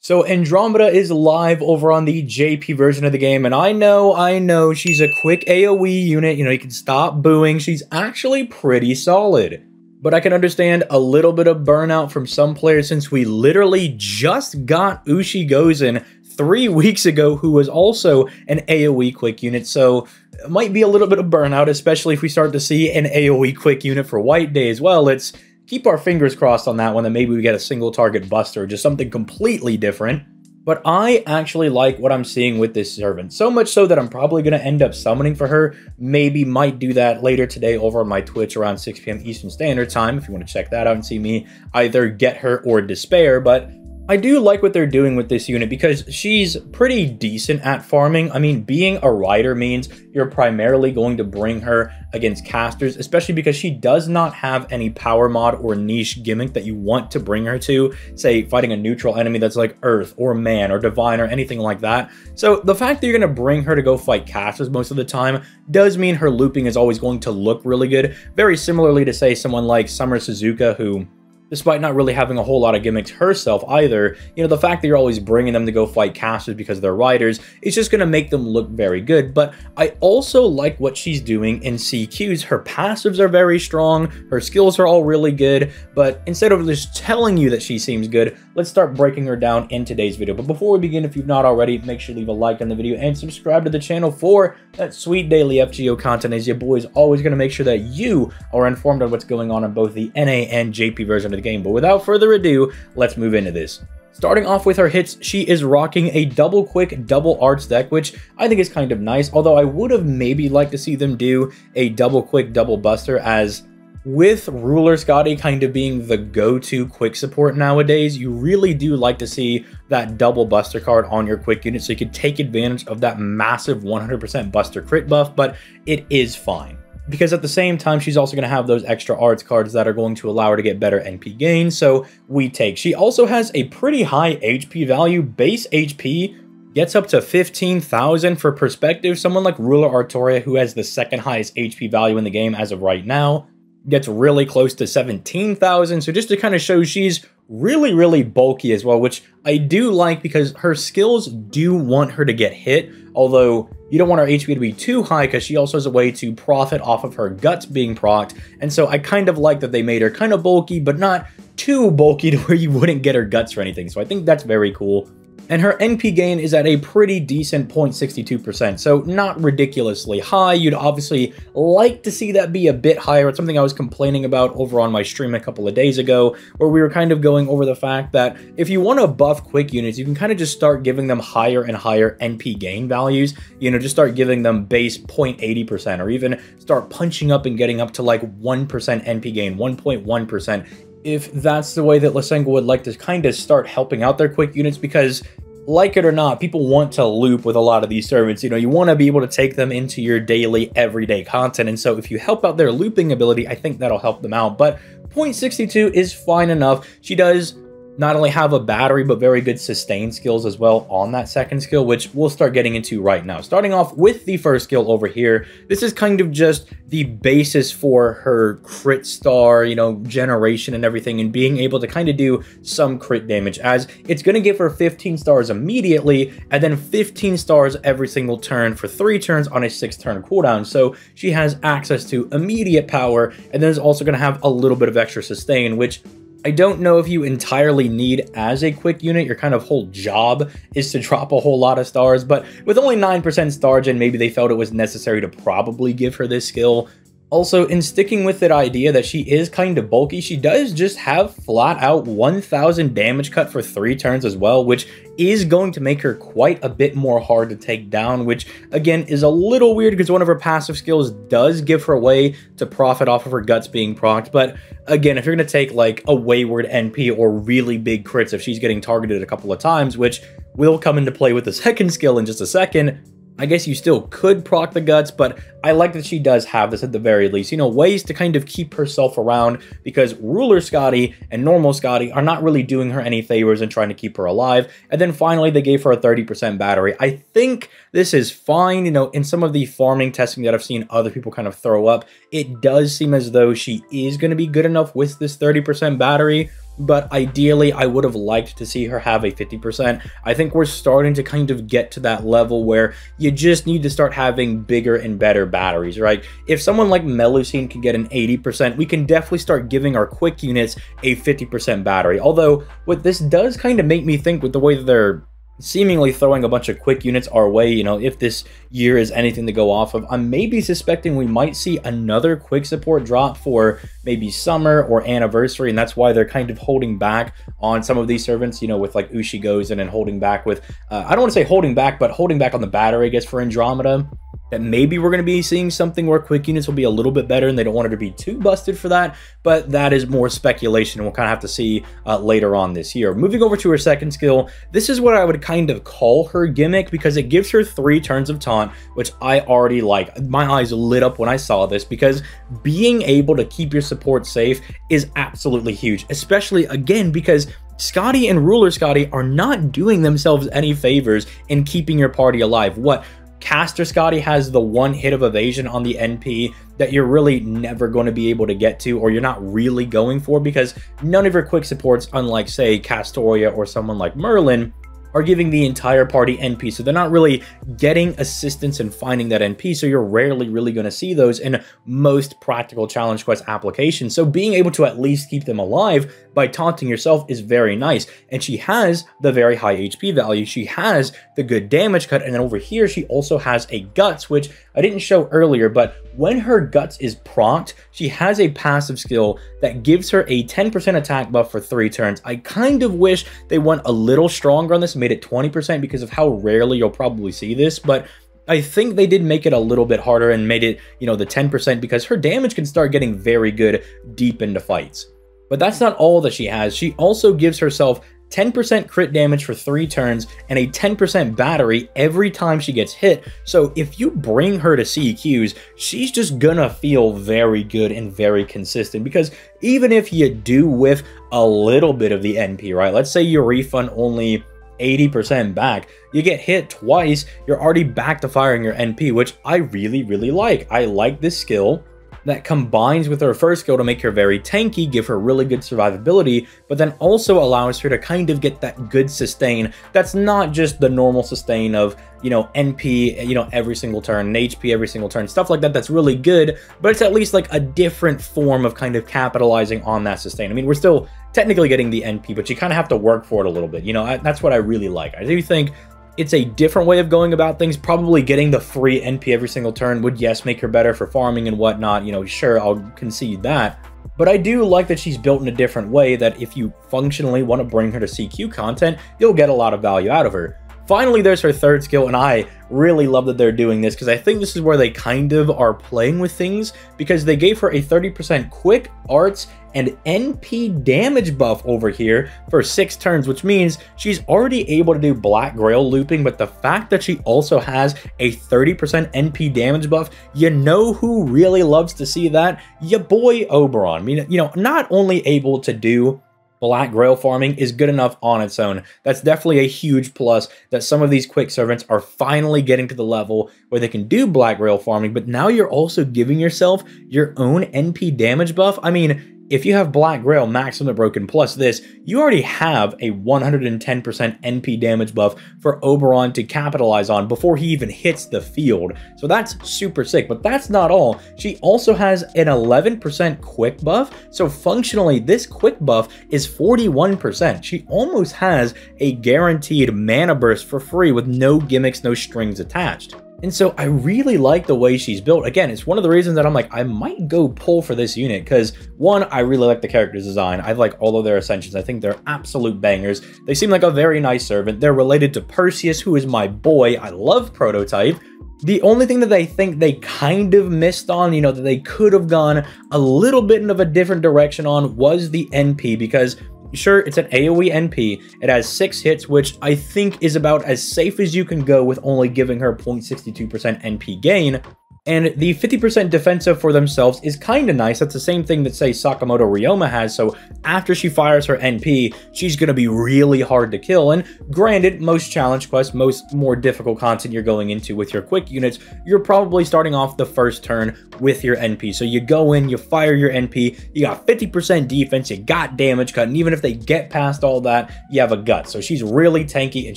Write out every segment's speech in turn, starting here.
So Andromeda is live over on the JP version of the game, and I know, she's a quick AoE unit, you can stop booing, she's actually pretty solid. But I can understand a little bit of burnout from some players since we literally just got Yugioh 3 weeks ago, who was also an AoE quick unit, so it might be a little bit of burnout, especially if we start to see an AoE quick unit for White Day as well. Let's keep our fingers crossed on that one, that maybe we get a single target buster, or just something completely different. But I actually like what I'm seeing with this servant, so much so that I'm probably going to end up summoning for her. Maybe might do that later today over on my Twitch around 6 p.m. Eastern Standard Time, if you want to check that out and see me either get her or despair. But I do like what they're doing with this unit because she's pretty decent at farming. I mean, being a rider means you're primarily going to bring her against casters, especially because she does not have any power mod or niche gimmick that you want to bring her to, say, fighting a neutral enemy that's like Earth or Man or Divine or anything like that. So the fact that you're going to bring her to go fight casters most of the time does mean her looping is always going to look really good. Very similarly to, say, someone like Summer Suzuka, who, despite not really having a whole lot of gimmicks herself either, the fact that you're always bringing them to go fight casters because they're riders is just going to make them look very good. But I also like what she's doing in CQs. Her passives are very strong, her skills are all really good, but instead of just telling you that she seems good, let's start breaking her down in today's video. But before we begin, if you've not already, make sure to leave a like on the video and subscribe to the channel for that sweet daily FGO content, as your boy is always going to make sure that you are informed on what's going on in both the NA and JP version of the game. But without further ado, let's move into this. Starting off with her hits, she is rocking a double quick, double arts deck, which I think is kind of nice, although I would have maybe liked to see them do a double quick, double buster, as with Ruler Scotty kind of being the go-to quick support nowadays, you really do like to see that double buster card on your quick unit so you can take advantage of that massive 100% buster crit buff, but it is fine, because at the same time, she's also going to have those extra arts cards that are going to allow her to get better NP gain, so we take. She also has a pretty high HP value. Base HP gets up to 15,000. For perspective, someone like Ruler Artoria, who has the second highest HP value in the game as of right now, gets really close to 17,000. So just to kind of show she's really bulky as well, which I do like because her skills do want her to get hit, although you don't want her HP to be too high because she also has a way to profit off of her guts being procced. And so I kind of like that they made her kind of bulky, but not too bulky to where you wouldn't get her guts or anything. So I think that's very cool. And her NP gain is at a pretty decent 0.62%, so not ridiculously high. You'd obviously like to see that be a bit higher. It's something I was complaining about over on my stream a couple of days ago, where we were kind of going over the fact that if you want to buff quick units, you can kind of just start giving them higher and higher NP gain values. Just start giving them base 0.80%, or even start punching up and getting up to like 1% NP gain, 1.1%. If that's the way that Lysenko would like to kind of start helping out their quick units, because like it or not, people want to loop with a lot of these servants. You want to be able to take them into your daily, everyday content. And so if you help out their looping ability, I think that'll help them out. But 0.62 is fine enough. She does not only have a battery, but very good sustain skills as well on that second skill, which we'll start getting into right now. Starting off with the first skill over here, this is kind of just the basis for her crit star, generation and everything, and being able to kind of do some crit damage, as it's going to give her 15 stars immediately, and then 15 stars every single turn for 3 turns on a 6-turn cooldown. So she has access to immediate power, and then is also going to have a little bit of extra sustain, which I don't know if you entirely need as a quick unit. Your kind of whole job is to drop a whole lot of stars, but with only 9% star gen, maybe they felt it was necessary to probably give her this skill. Also, in sticking with that idea that she is kind of bulky, she does just have flat out 1,000 damage cut for 3 turns as well, which is going to make her quite a bit more hard to take down, which again is a little weird because one of her passive skills does give her a way to profit off of her guts being procced. But again, if you're going to take like a wayward NP or really big crits, if she's getting targeted a couple of times, which will come into play with the second skill in just a second, I guess you still could proc the guts, but I like that she does have this at the very least. Ways to kind of keep herself around, because Ruler Scotty and normal Scotty are not really doing her any favors and trying to keep her alive. And then finally, they gave her a 30% battery. I think this is fine. In some of the farming testing that I've seen other people kind of throw up, it does seem as though she is going to be good enough with this 30% battery. but ideally I would have liked to see her have a 50%. I think we're starting to kind of get to that level where you just need to start having bigger and better batteries, right? If someone like Melusine can get an 80%, we can definitely start giving our quick units a 50% battery. Although, what this does kind of make me think with the way that they're seemingly throwing a bunch of quick units our way, you know, if this year is anything to go off of, I'm maybe suspecting we might see another quick support drop for maybe summer or anniversary, and that's why they're kind of holding back on some of these servants, you know, with like Ushigos, and then holding back with, I don't want to say holding back, but holding back on the battery, I guess, for Andromeda. That maybe we're going to be seeing something where quick units will be a little bit better, and they don't want it to be too busted for that, but that is more speculation, and we'll kind of have to see later on this year. Moving over to her second skill, this is what I would kind of call her gimmick, because it gives her 3 turns of taunt, which I already like. My eyes lit up when I saw this, because being able to keep your support safe is absolutely huge, especially, again, because Scotty and Ruler Scotty are not doing themselves any favors in keeping your party alive. What? Caster Scotty has the 1 hit of evasion on the NP that you're really never going to be able to get to, or you're not really going for, because none of your quick supports, unlike say Castoria or someone like Merlin, are giving the entire party NP, so they're not really getting assistance in finding that NP, so you're rarely really going to see those in most practical challenge quest applications. So being able to at least keep them alive by taunting yourself is very nice, and she has the very high HP value, she has the good damage cut, and then over here she also has a Guts, which I didn't show earlier, but when her Guts is procced, she has a passive skill that gives her a 10% attack buff for 3 turns. I kind of wish they went a little stronger on this, made it 20%, because of how rarely you'll probably see this, but I think they did make it a little bit harder and made it, you know, the 10%, because her damage can start getting very good deep into fights. But that's not all that she has. She also gives herself 10% crit damage for 3 turns and a 10% battery every time she gets hit. So if you bring her to CQs, she's just gonna feel very good and very consistent, because even if you do whiff a little bit of the NP, right? Let's say you refund only 80% back, you get hit twice, you're already back to firing your NP, which I really, really like. I like this skill that combines with her first skill to make her very tanky, give her really good survivability, but then also allows her to kind of get that good sustain that's not just the normal sustain of, you know, NP, you know, every single turn, and HP every single turn, stuff like that. That's really good, but it's at least like a different form of kind of capitalizing on that sustain. I mean, we're still technically getting the NP, but you kind of have to work for it a little bit, you know. That's what I really like. I do think it's a different way of going about things. Probably getting the free NP every single turn would, yes, make her better for farming and whatnot. You know, sure, I'll concede that. But I do like that she's built in a different way, that if you functionally want to bring her to CQ content, you'll get a lot of value out of her. Finally, there's her third skill, and I really love that they're doing this, because I think this is where they kind of are playing with things, because they gave her a 30% quick, arts, and NP damage buff over here for 6 turns, which means she's already able to do Black Grail looping, but the fact that she also has a 30% NP damage buff, you know who really loves to see that? Your boy Oberon. I mean, you know, not only able to do Black Grail farming is good enough on its own. That's definitely a huge plus, that some of these quick servants are finally getting to the level where they can do Black Grail farming, but now you're also giving yourself your own NP damage buff. I mean, if you have Black Grail, Max Limit Broken, plus this, you already have a 110% NP damage buff for Oberon to capitalize on before he even hits the field. So that's super sick, but that's not all. She also has an 11% quick buff, so functionally this quick buff is 41%. She almost has a guaranteed mana burst for free with no gimmicks, no strings attached. And so I really like the way she's built. Again, it's one of the reasons that I'm like, I might go pull for this unit, because one, I really like the character's design. I like all of their ascensions. I think they're absolute bangers. They seem like a very nice servant. They're related to Perseus, who is my boy. I love Prototype. The only thing that I think they kind of missed on, you know, that they could have gone a little bit of a different direction on, was the NP, because sure, it's an AoE NP. It has 6 hits, which I think is about as safe as you can go with only giving her 0.62% NP gain. And the 50% defensive for themselves is kind of nice. That's the same thing that, say, Sakamoto Ryoma has. So after she fires her NP, she's going to be really hard to kill. And granted, most challenge quests, most more difficult content you're going into with your quick units, you're probably starting off the first turn with your NP. So you go in, you fire your NP, you got 50% defense, you got damage cut, and even if they get past all that, you have a gut. So she's really tanky and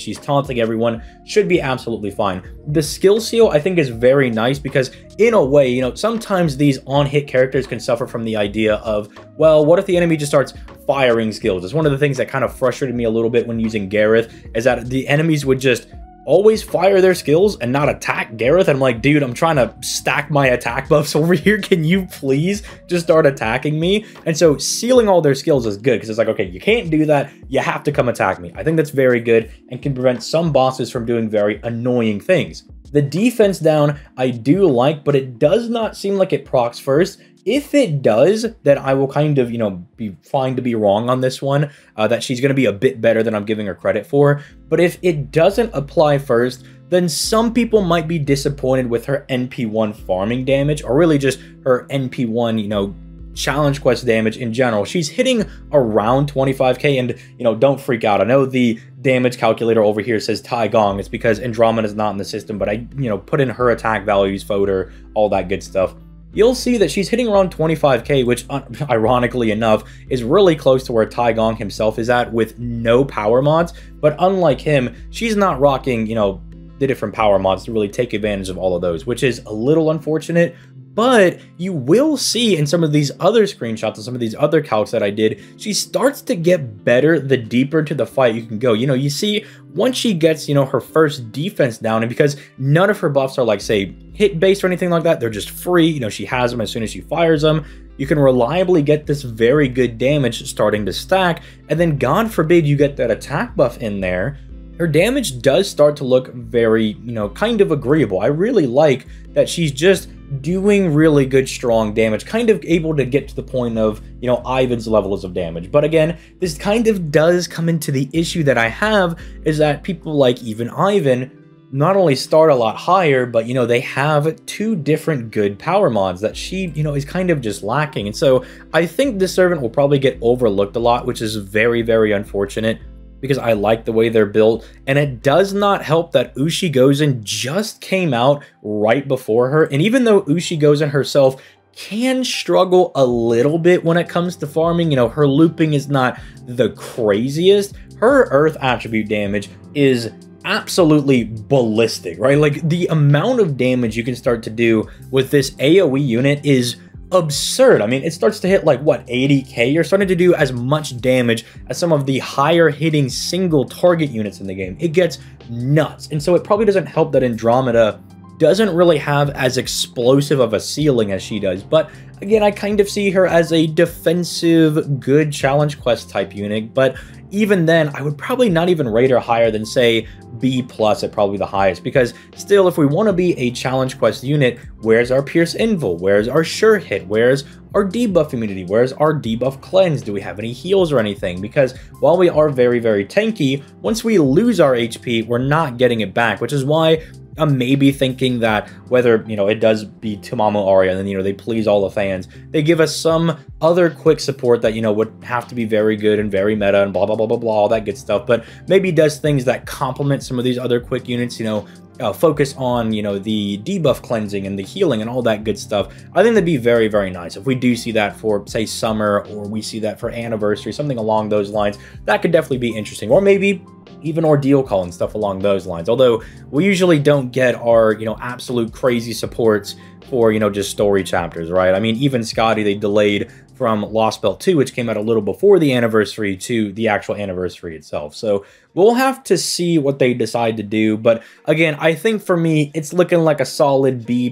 she's taunting everyone. Should be absolutely fine. The skill seal, I think, is very nice because in a way, you know, sometimes these on-hit characters can suffer from the idea of, well, what if the enemy just starts firing skills? It's one of the things that kind of frustrated me a little bit when using Gareth, is that the enemies would just always fire their skills and not attack Gareth. And I'm like, dude, I'm trying to stack my attack buffs over here. Can you please just start attacking me? And so sealing all their skills is good because it's like, okay, you can't do that. You have to come attack me. I think that's very good and can prevent some bosses from doing very annoying things. The defense down, I do like, but it does not seem like it procs first. If it does, then I will kind of, you know, be fine to be wrong on this one, that she's going to be a bit better than I'm giving her credit for. But if it doesn't apply first, then some people might be disappointed with her NP1 farming damage, or really just her NP1, you know, challenge quest damage in general. She's hitting around 25k, and, you know, don't freak out. I know the damage calculator over here says Tai Gong. It's because Andromeda is not in the system, but I, you know, put in her attack values, fodder, all that good stuff. You'll see that she's hitting around 25k, which, ironically enough, is really close to where Tai Gong himself is at with no power mods. But unlike him, she's not rocking, you know, the different power mods to really take advantage of all of those, which is a little unfortunate. But you will see in some of these other screenshots and some of these other calcs that I did, she starts to get better the deeper into the fight you can go. You know, you see once she gets, you know, her first defense down, and because none of her buffs are like, say, hit based or anything like that, they're just free. You know, she has them as soon as she fires them. You can reliably get this very good damage starting to stack. And then God forbid you get that attack buff in there. Her damage does start to look very, you know, kind of agreeable. I really like that she's just doing really good, strong damage, kind of able to get to the point of, you know, Ivan's levels of damage. But again, this kind of does come into the issue that I have, is that people like even Ivan not only start a lot higher, but, you know, they have two different good power mods that she, you know, is kind of just lacking. And so I think this servant will probably get overlooked a lot, which is very, very unfortunate, because I like the way they're built. And it does not help that Yugioh just came out right before her. And even though Yugioh herself can struggle a little bit when it comes to farming, you know, her looping is not the craziest, her earth attribute damage is absolutely ballistic, right? Like, the amount of damage you can start to do with this AoE unit is absurd. I mean, it starts to hit like, what, 80k? You're starting to do as much damage as some of the higher hitting single target units in the game. It gets nuts. And so it probably doesn't help that Andromeda doesn't really have as explosive of a ceiling as she does. But again, I kind of see her as a defensive, good challenge quest type unit. But even then, I would probably not even rate her higher than, say, B+ at probably the highest, because still, if we want to be a challenge quest unit, where's our Pierce Invul? Where's our Sure Hit? Where's our debuff immunity? Where's our debuff cleanse? Do we have any heals or anything? Because while we are very, very tanky, once we lose our HP, we're not getting it back, which is why I'm maybe thinking that whether, you know, it does be Tamamo Aria and then, you know, they please all the fans, they give us some other quick support that, you know, would have to be very good and very meta and blah, blah, blah, blah, blah, all that good stuff, but maybe does things that complement some of these other quick units, you know, focus on, you know, the debuff cleansing and the healing and all that good stuff. I think that'd be very, very nice. If we do see that for, say, summer, or we see that for anniversary, something along those lines, that could definitely be interesting. Or maybe even Ordeal Call and stuff along those lines. Although we usually don't get our, you know, absolute crazy supports for, you know, just story chapters, right? I mean, even Scotty, they delayed from Lost Belt 2, which came out a little before the anniversary, to the actual anniversary itself. So we'll have to see what they decide to do. But again, I think for me, it's looking like a solid B+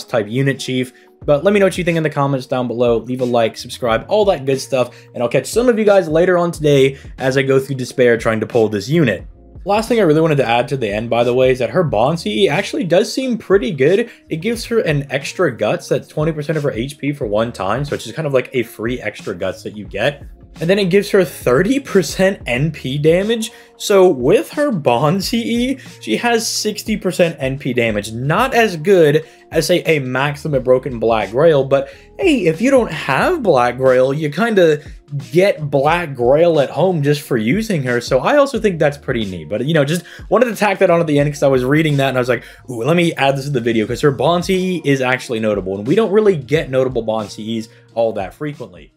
type unit, Chief. But let me know what you think in the comments down below. Leave a like, subscribe, all that good stuff. And I'll catch some of you guys later on today as I go through despair trying to pull this unit. Last thing I really wanted to add to the end, by the way, is that her bond CE actually does seem pretty good. It gives her an extra guts that's 20% of her HP for one time, so it's just kind of like a free extra guts that you get. And then it gives her 30% NP damage. So with her Bond CE, she has 60% NP damage. Not as good as, say, a Max Limit Broken Black Grail, but hey, if you don't have Black Grail, you kind of get Black Grail at home just for using her. So I also think that's pretty neat. But, you know, just wanted to tack that on at the end because I was reading that and I was like, ooh, let me add this to the video because her Bond CE is actually notable. And we don't really get notable Bond CEs all that frequently.